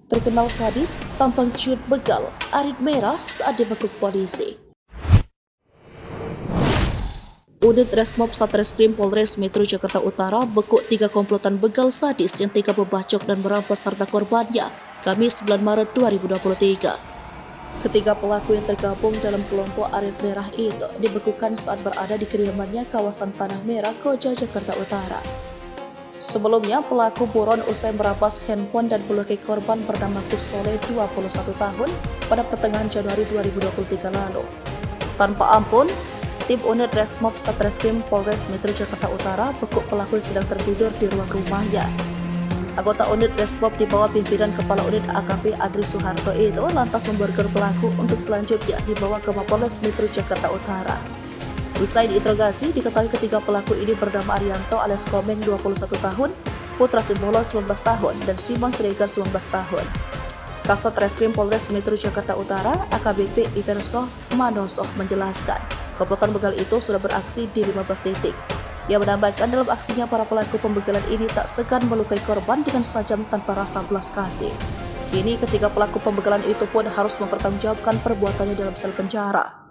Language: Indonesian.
Terkenal sadis, tampang ciut begal, arit merah saat dibekuk polisi. Unit Resmob Satreskrim Polres Metro Jakarta Utara bekuk 3 komplotan begal sadis yang tega membacok dan merampas harta korbannya, Kamis 9 Maret 2023. Ketiga pelaku yang tergabung dalam kelompok arit merah itu dibekukan saat berada di kediamannya kawasan Tanah Merah, Koja, Jakarta Utara. Sebelumnya, pelaku buron usai merampas handphone dan melukai korban bernama Gus Soleh 21 tahun pada pertengahan Januari 2023 lalu. Tanpa ampun, tim unit Resmob Satreskrim Polres Metro Jakarta Utara bekuk pelaku yang sedang tertidur di ruang rumahnya. Anggota unit Resmob di bawah pimpinan Kepala Unit AKP Adri Suharto itu lantas memborgol pelaku untuk selanjutnya dibawa ke Mapolres Metro Jakarta Utara. Usai diinterogasi, diketahui ketiga pelaku ini bernama Arianto alias Komeng 21 tahun, Putra Simbolon 19 tahun, dan Simon Siregar 19 tahun. Kasat Reskrim Polres Metro Jakarta Utara, AKBP Iverso Manosoh menjelaskan, komplotan begal itu sudah beraksi di 15 titik. Ia menambahkan dalam aksinya para pelaku pembegalan ini tak segan melukai korban dengan sajam tanpa rasa belas kasih. Kini ketiga pelaku pembegalan itu pun harus mempertanggungjawabkan perbuatannya dalam sel penjara.